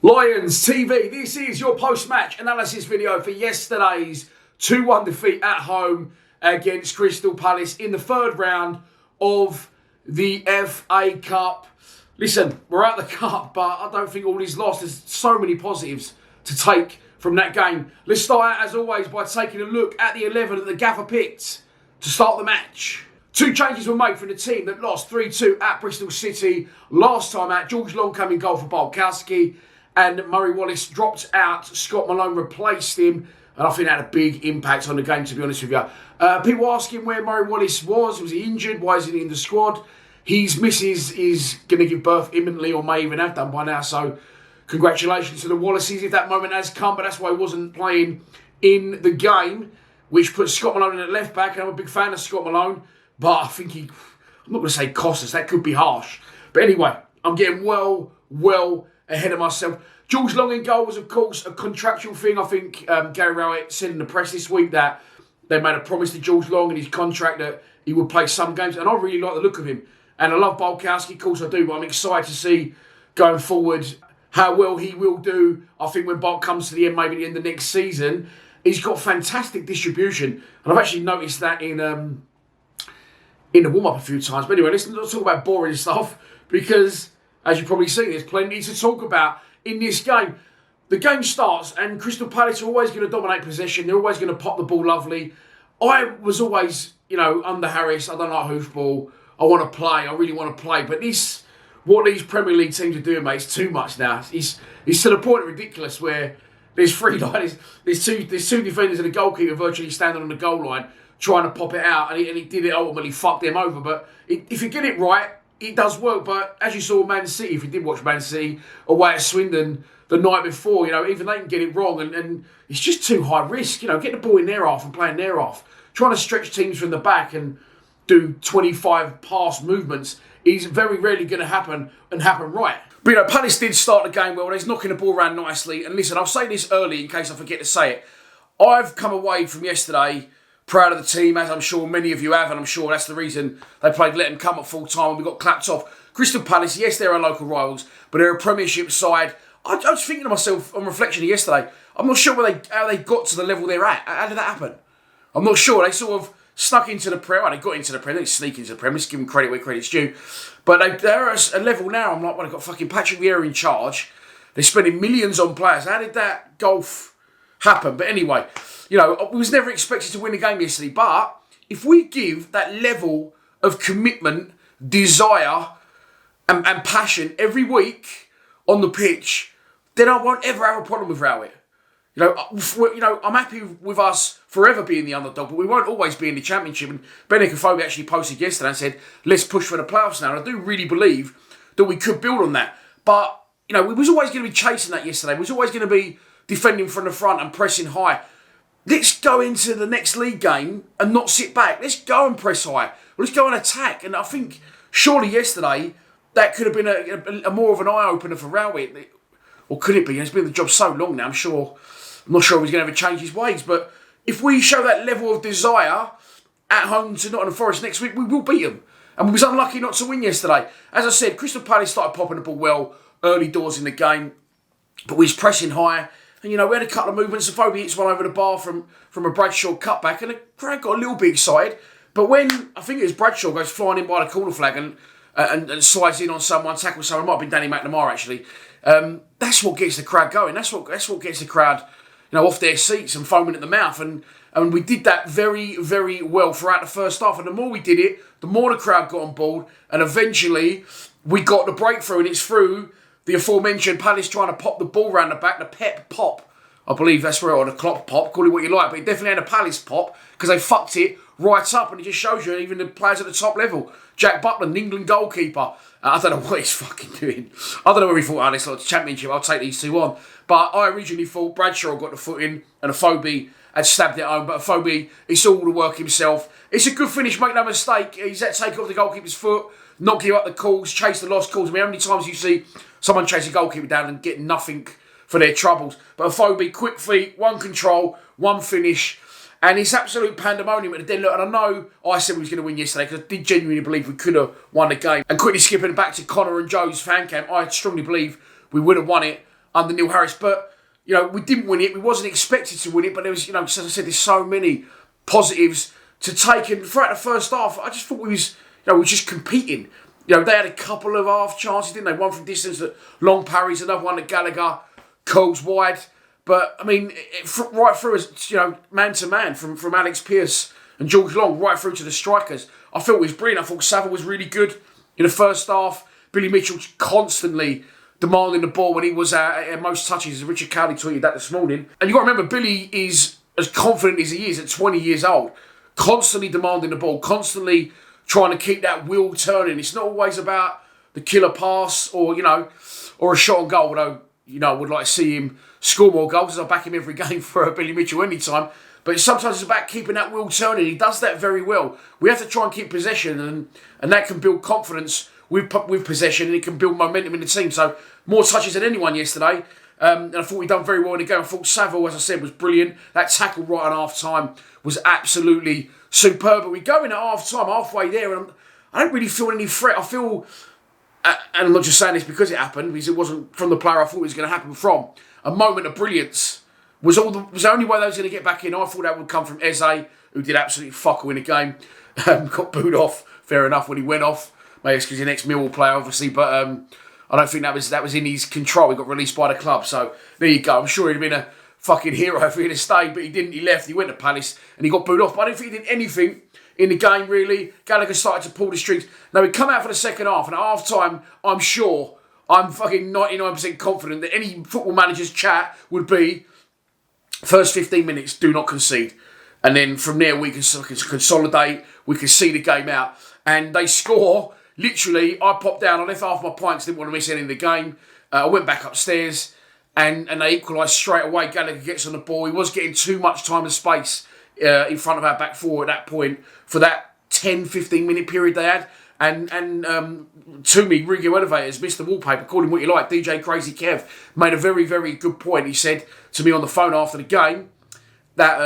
Lions TV, this is your post-match analysis video for yesterday's 2-1 defeat at home against Crystal Palace in the third round of the FA Cup. Listen, we're out of the cup, but I don't think all is lost. There's so many positives to take from that game. Let's start out, as always, by taking a look at the 11 that the gaffer picked to start the match. Two changes were made for the team that lost 3-2 at Bristol City last time out. George Long came in goal for Bulkowski, and Murray Wallace dropped out. Scott Malone replaced him, and I think that had a big impact on the game, to be honest with you. People asking where Murray Wallace was. Was he injured? Why isn't he in the squad? His missus is going to give birth imminently, or may even have done by now, so congratulations to the Wallaces if that moment has come, but that's why he wasn't playing in the game, which puts Scott Malone in at left back, and I'm a big fan of Scott Malone, but I think I'm not going to say cost us, that could be harsh. But anyway, I'm getting well ahead of myself. George Long in goal was, of course, a contractual thing. I think Gary Rowett said in the press this week that they made a promise to George Long in his contract that he would play some games, and I really like the look of him. And I love Bulkowski, of course I do, but I'm excited to see going forward how well he will do. I think when Bulk comes to the end, maybe the end of next season, he's got fantastic distribution. And I've actually noticed that in the warm-up a few times. But anyway, let's not talk about boring stuff, because, as you've probably seen, there's plenty to talk about in this game. The game starts, and Crystal Palace are always going to dominate possession. They're always going to pop the ball lovely. I was always, under Harris, I don't like hoofball. I want to play. I really want to play. But what these Premier League teams are doing, mate, is too much now. It's to the point of ridiculous where there's there's two defenders and a goalkeeper virtually standing on the goal line trying to pop it out, and he did it, ultimately fucked them over. But if you get it right, it does work. But as you saw Man City, if you did watch Man City away at Swindon the night before, even they can get it wrong, and it's just too high risk. Get the ball in their half and play in their half. Trying to stretch teams from the back and do 25 pass movements is very rarely going to happen and happen right. But Palace did start the game well. He's knocking the ball around nicely. And listen, I'll say this early in case I forget to say it. I've come away from yesterday proud of the team, as I'm sure many of you have, and I'm sure that's the reason they played Let Them Come at full time and we got clapped off. Crystal Palace, yes, they're our local rivals, but they're a Premiership side. I was thinking to myself on reflection of yesterday, I'm not sure how they got to the level they're at. How did that happen? I'm not sure. They sort of snuck into the Prem. Well, they got into the Prem. They didn't sneak into the Prem. Let's give them credit where credit's due. But they're at a level now. I'm like, they've got fucking Patrick Vieira in charge. They're spending millions on players. How did that golf happen? But anyway, we was never expected to win the game yesterday. But if we give that level of commitment, desire, and passion every week on the pitch, then I won't ever have a problem with Rowett. I'm happy with us forever being the underdog, but we won't always be in the Championship. And Benik Afobe actually posted yesterday and said, let's push for the playoffs now. And I do really believe that we could build on that. But, we was always going to be chasing that yesterday. We was always going to be defending from the front and pressing high. Let's go into the next league game and not sit back. Let's go and press high. Let's go and attack. And I think surely yesterday that could have been a more of an eye-opener for Rowett. Or could it be? He's been in the job so long now, I'm not sure if he's going to ever change his ways, but if we show that level of desire at home to Nottingham Forest next week, we will beat them. And we was unlucky not to win yesterday. As I said, Crystal Palace started popping the ball well early doors in the game, but we was pressing high. And, we had a couple of movements. Afobe hits one over the bar from a Bradshaw cutback, and the crowd got a little bit excited. But when, I think it was Bradshaw goes flying in by the corner flag and slides in on someone, tackles someone, it might have been Danny McNamara actually, that's what gets the crowd going. That's what gets the crowd off their seats and foaming at the mouth. And we did that very, very well throughout the first half. And the more we did it, the more the crowd got on board. And eventually, we got the breakthrough. And it's through the aforementioned Palace trying to pop the ball round the back, the Pep pop. I believe that's where, or the Klopp pop, call it what you like. But it definitely had a Palace pop because they fucked it right up. And it just shows you even the players at the top level. Jack Butland, the England goalkeeper. I don't know what he's fucking doing. I don't know where he thought, this like Championship, I'll take these two on. But I originally thought Bradshaw got the foot in and Afobe had stabbed it home. But Afobe, it's all the work himself. It's a good finish, make no mistake. He's had to take off the goalkeeper's foot, not give up the calls, chase the lost calls. I mean, how many times you see someone chase a goalkeeper down and get nothing for their troubles? But Afobe, quick feet, one control, one finish. And it's absolute pandemonium at the dead. And I know I said we was going to win yesterday because I did genuinely believe we could have won the game. And quickly skipping back to Connor and Joe's fan camp, I strongly believe we would have won it under Neil Harris. But, you know, we didn't win it. We wasn't expected to win it. But there was, you know, as I said, there's so many positives to take. And throughout the first half, I just thought we was just competing. You know, they had a couple of half chances, didn't they? One from distance, long parries, another one that Gallagher curls wide. But, I mean, right through, you know, man to man, from Alex Pearce and George Long, right through to the strikers. I thought it was brilliant. I thought Saville was really good in the first half. Billy Mitchell constantly demanding the ball when he was at most touches. Richard Cowley tweeted that this morning. And you've got to remember, Billy is as confident as he is at 20 years old. Constantly demanding the ball, constantly trying to keep that wheel turning. It's not always about the killer pass or, you know, or a shot on goal, although, you know, I would like to see him score more goals, as I back him every game for Billy Mitchell anytime. But sometimes it's about keeping that wheel turning. He does that very well. We have to try and keep possession, and that can build confidence with possession, and it can build momentum in the team. So more touches than anyone yesterday. And I thought we'd done very well in the game. I thought Saville, as I said, was brilliant. That tackle right on half-time was absolutely superb. But we go in at half-time, halfway there, and I don't really feel any threat. I feel, and I'm not just saying this because it happened, because it wasn't from the player I thought it was going to happen from. A moment of brilliance was the only way they was going to get back in. I thought that would come from Eze, who did absolutely fuck all in the game. Got booed off, fair enough, when he went off. Maybe it's because he's an ex-Millwall player, obviously, but I don't think that was in his control. He got released by the club, so there you go. I'm sure he'd have been a fucking hero if he'd have stayed, but he didn't. He left, he went to Palace, and he got booed off. But I don't think he did anything in the game, really. Gallagher started to pull the strings. Now, we come out for the second half, and at half-time, I'm fucking 99% confident that any football manager's chat would be, first 15 minutes, do not concede. And then from there, we can consolidate, we can see the game out. And they score. Literally, I popped down, I left half my pints, didn't want to miss any of the game. I went back upstairs, and they equalised straight away. Gallagher gets on the ball. He was getting too much time and space in front of our back four at that point for that 10-15 minute period they had. And to me, Rigo Elevators, Mr. Wallpaper, call him what you like, DJ Crazy Kev, made a very, very good point. He said to me on the phone after the game that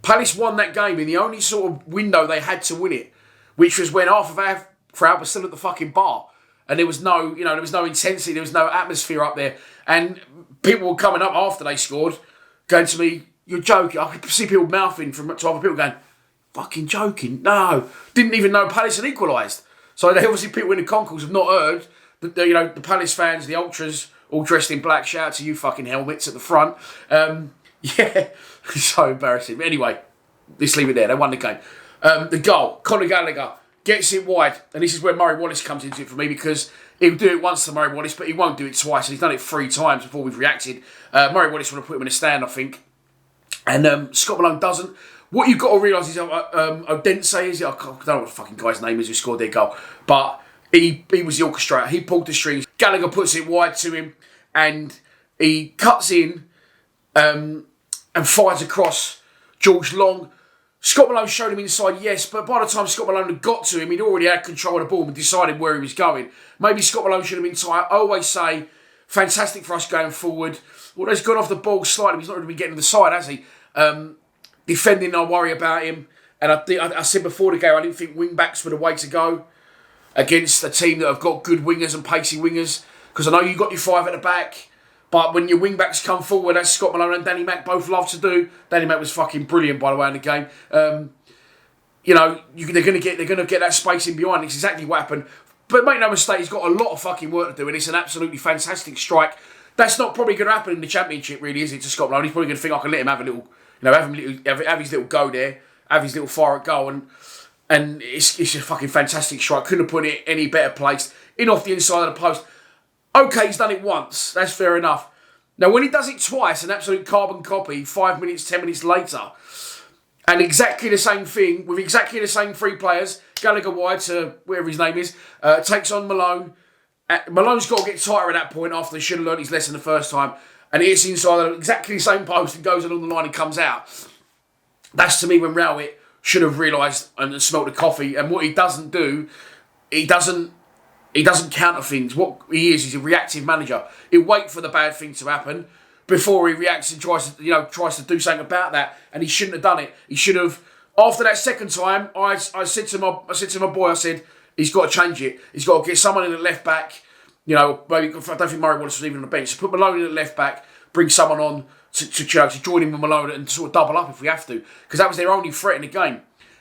Palace won that game in the only sort of window they had to win it, which was when half of our crowd was still at the fucking bar. And there was no, there was no intensity, there was no atmosphere up there. And people were coming up after they scored, going to me, you're joking. I could see people mouthing to other people going, fucking joking. No. Didn't even know Palace had equalised. So they obviously people in the concourse have not heard that the Palace fans, the ultras, all dressed in black. Shout out to you fucking helmets at the front. Yeah, so embarrassing. But anyway, let's leave it there. They won the game. The goal, Conor Gallagher gets it wide, and this is where Murray Wallace comes into it for me, because he'll do it once to Murray Wallace, but he won't do it twice, and he's done it 3 times before we've reacted. Murray Wallace want to put him in a stand, I think, and Scott Malone doesn't. What you've got to realise is Odense, is it? I don't know what the fucking guy's name is who scored their goal, but he was the orchestrator. He pulled the strings. Gallagher puts it wide to him, and he cuts in and fires across George Long. Scott Malone showed him inside, yes, but by the time Scott Malone had got to him, he'd already had control of the ball and decided where he was going. Maybe Scott Malone should have been tight. I always say, fantastic for us going forward. Well, he's gone off the ball slightly. He's not really been getting to the side, has he? Defending, I worry about him. And I said before the game, I didn't think wing-backs were the way to go against a team that have got good wingers and pacey wingers. Because I know you've got your 5 at the back. But when your wing-backs come forward, as Scott Malone and Danny Mack both love to do, Danny Mack was fucking brilliant, by the way, in the game. They're going to get that space in behind. It's exactly what happened. But make no mistake, he's got a lot of fucking work to do, and it's an absolutely fantastic strike. That's not probably going to happen in the Championship, really, is it, to Scott Malone? He's probably going to think I can let him have a little, have his little go there, have his little fire at goal, and it's a fucking fantastic strike. Couldn't have put it any better placed. In off the inside of the post. Okay, he's done it once. That's fair enough. Now, when he does it twice, an absolute carbon copy, 5 minutes, 10 minutes later, and exactly the same thing, with exactly the same 3 players, Gallagher wide to whatever his name is, takes on Malone. Malone's got to get tighter at that point after he should have learned his lesson the first time, and he hits inside exactly the same post and goes along the line and comes out. That's, to me, when Rowett should have realised and smelt the coffee. And what he doesn't do, he doesn't counter things. What he is, he's a reactive manager. He'll wait for the bad thing to happen before he reacts and tries to do something about that. And he shouldn't have done it. He should have. After that second time, I said to my boy, I said, he's got to change it. He's got to get someone in the left back You know, maybe I don't think Murray Wallace was even on the bench. So put Maloney at left back, bring someone on to join in with Maloney and sort of double up if we have to, because that was their only threat in the game.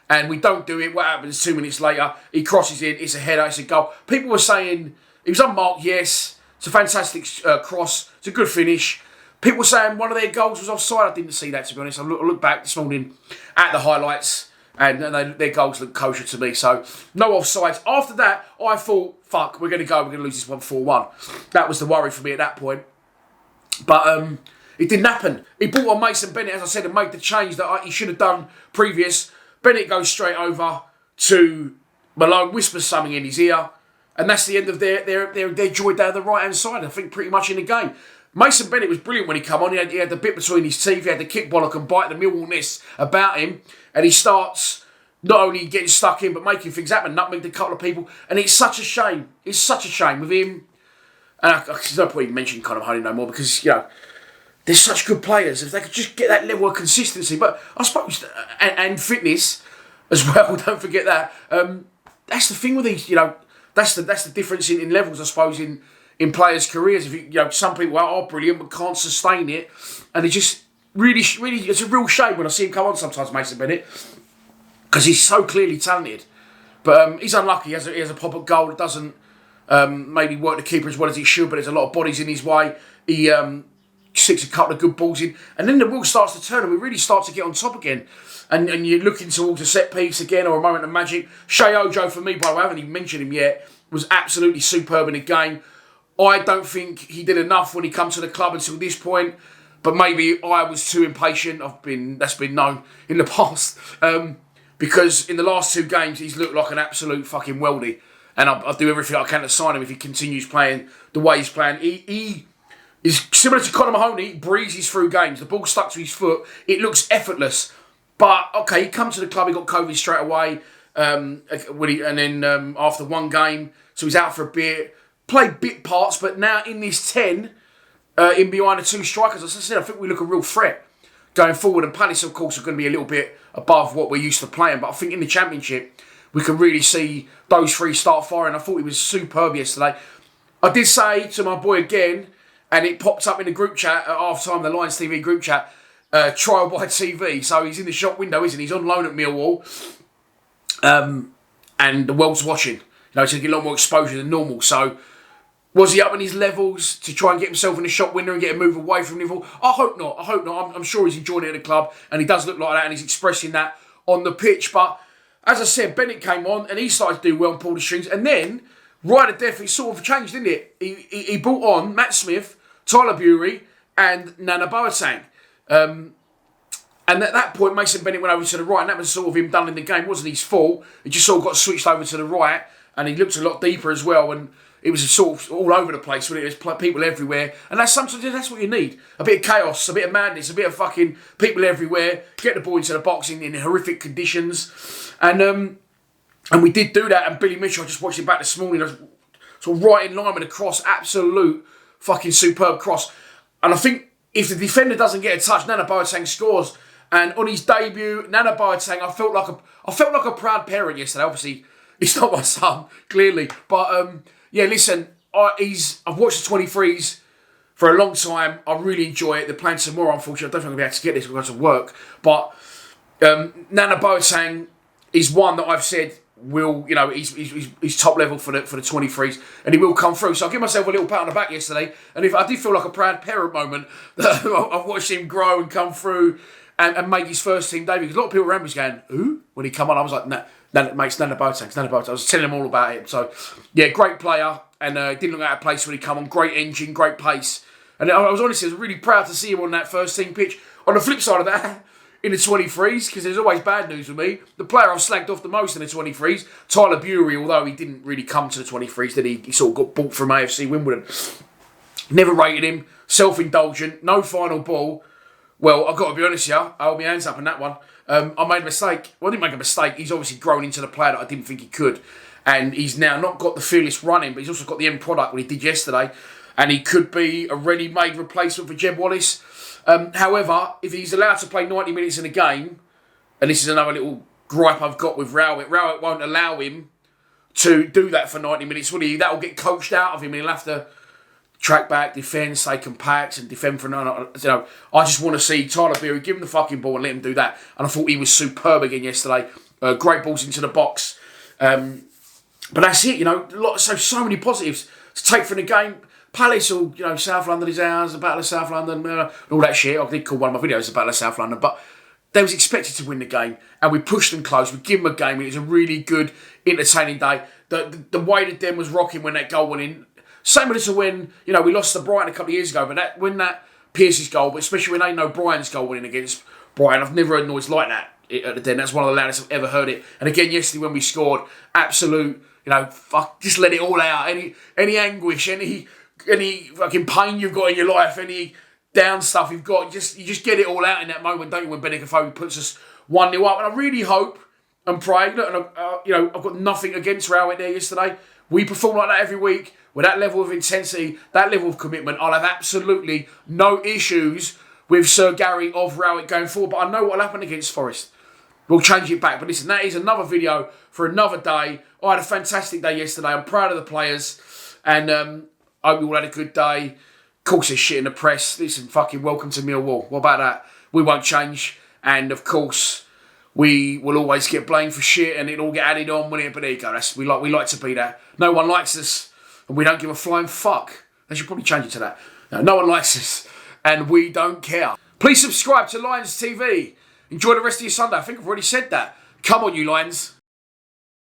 And we don't do it. What happens 2 minutes later? He crosses in. It's a header. It's a goal. People were saying it was unmarked. Yes, it's a fantastic cross. It's a good finish. People were saying one of their goals was offside. I didn't see that, to be honest. I looked back this morning at the highlights, and their goals looked kosher to me. So no offsides. After that, I thought, fuck, we're going to go. We're going to lose this one 4-1. That was the worry for me at that point. But it didn't happen. He brought on Mason Bennett, as I said, and made the change that he should have done previous. Bennett goes straight over to Malone, whispers something in his ear, and that's the end of their joy down the right-hand side, I think, pretty much in the game. Mason Bennett was brilliant when he came on. He had the bit between his teeth, he had the kick bollock and bite, the Millwall-ness about him, and he starts not only getting stuck in, but making things happen, nutmegged a couple of people, and it's such a shame. It's such a shame with him. And there's no point even mentioning Conor Mahoney no more, because, you know, they're such good players. If they could just get that level of consistency, but I suppose, and fitness as well, don't forget that. That's the thing with these, you know, that's the difference in levels, I suppose, in players' careers. If you know, some people are brilliant but can't sustain it, and it just really, it's a real shame when I see him come on sometimes, Mason Bennett, because he's so clearly talented. But he's unlucky. He has a pop-up goal that doesn't maybe work the keeper as well as he should, but there's a lot of bodies in his way. He sticks a couple of good balls in, and then the wheel starts to turn and we really start to get on top again. And you're looking towards a set piece again or a moment of magic. Shea Ojo, for me, by the way, I haven't even mentioned him yet, was absolutely superb in the game. I don't think he did enough when he come to the club until this point, but maybe I was too impatient. That's been known in the past, because in the last 2 games he's looked like an absolute fucking worldie, and I'll do everything I can to sign him if he continues playing the way he's playing. He is similar to Conor Mahoney, breezes through games. The ball stuck to his foot. It looks effortless. But, okay, he come to the club, he got COVID straight away, and then after 1 game, so he's out for a bit, played bit parts, but now in this 10, in behind the 2 strikers, as I said, I think we look a real threat going forward, and Palace, of course, are going to be a little bit above what we're used to playing, but I think in the Championship, we can really see those 3 start firing. I thought he was superb yesterday. I did say to my boy again, and it popped up in the group chat at half-time, the Lions TV group chat, trial by TV. So he's in the shop window, isn't he? He's on loan at Millwall. And the world's watching. You know, he's going to get a lot more exposure than normal. So was he up in his levels to try and get himself in the shop window and get a move away from Liverpool? I hope not. I'm sure he's enjoying it at the club, and he does look like that, and he's expressing that on the pitch. But as I said, Bennett came on, and he started to do well and pull the strings. And then, right at death, it sort of changed, didn't it? He brought on Matt Smith, Tyler Bury, and Nana Boateng. And at that point, Mason Bennett went over to the right, and that was sort of him done in the game. It wasn't his fault. He just sort of got switched over to the right, and he looked a lot deeper as well, and it was sort of all over the place. When it was people everywhere, and sometimes that's what you need: a bit of chaos, a bit of madness, a bit of fucking people everywhere. Get the ball into the box in horrific conditions, and we did do that. And Billy Mitchell, I just watched it back this morning, sort of right in line with the cross, absolute fucking superb cross, and I think. If the defender doesn't get a touch, Nana Boateng scores. And on his debut, Nana Boateng, I felt like a proud parent yesterday. Obviously, he's not my son, clearly. But yeah, listen, I've watched the 23s for a long time. I really enjoy it. They're playing tomorrow, unfortunately. I don't think I'm going to be able to get this because I have to work. But Nana Boateng is one that I've said will, you know, he's top level for the 23s, and he will come through. So I'll give myself a little pat on the back yesterday, and if I did feel like a proud parent moment that I've watched him grow and come through and make his first team debut. Because a lot of people around me was going, "Who?" when he come on. I was like, "Nah, mates, Nana Boateng, Nana Boateng." I was telling them all about him. So yeah, great player, and didn't look out of place when he come on. Great engine, great pace, and I was honestly really proud to see him on that first team pitch. On the flip side of that, in the 23s, because there's always bad news with me, the player I've slagged off the most in the 23s, Tyler Bury, although he didn't really come to the 23s, then he sort of got bought from AFC Wimbledon. Never rated him, self-indulgent, no final ball. Well, I've got to be honest here, I hold my hands up on that one. I made a mistake. Well, I didn't make a mistake. He's obviously grown into the player that I didn't think he could. And he's now not got the fearless running, but he's also got the end product, what he did yesterday. And he could be a ready-made replacement for Jeb Wallace. However, if he's allowed to play 90 minutes in a game, and this is another little gripe I've got with Rowett won't allow him to do that for 90 minutes, will he? That'll get coached out of him, and he'll have to track back, defend, stay compact, and defend for I just want to see Tyler Beery give him the fucking ball and let him do that. And I thought he was superb again yesterday. Great balls into the box. But that's it, so many positives to take from the game. Palace or, South London is ours, the Battle of South London, and all that shit. I did call one of my videos the Battle of South London, but they was expected to win the game, and we pushed them close. We give them a game, and it was a really good, entertaining day. The way that Den was rocking when that goal went in, same with us when, we lost to Brighton a couple of years ago, but when that Pierce's goal, but especially when they know Brian's goal went in against Brighton, I've never heard noise like that at the Den. That's one of the loudest I've ever heard it. And again, yesterday when we scored, absolute, just let it all out. Any anguish, any fucking pain you've got in your life, any down stuff you've got, you just get it all out in that moment, don't you, when Benicofo puts us 1-0 up. And I really hope and pray, look, and I've got nothing against Rowett there yesterday. We perform like that every week, with that level of intensity, that level of commitment. I'll have absolutely no issues with Sir Gary of Rowett going forward, but I know what will happen against Forest. We'll change it back. But listen, that is another video for another day. I had a fantastic day yesterday. I'm proud of the players, and I hope you all had a good day. Of course, there's shit in the press. Listen, fucking welcome to Millwall. What about that? We won't change. And of course, we will always get blamed for shit, and it'll all get added on, won't it? But there you go. We like to be that. No one likes us, and we don't give a flying fuck. They should probably change it to that. No one likes us, and we don't care. Please subscribe to Lions TV. Enjoy the rest of your Sunday. I think I've already said that. Come on, you Lions.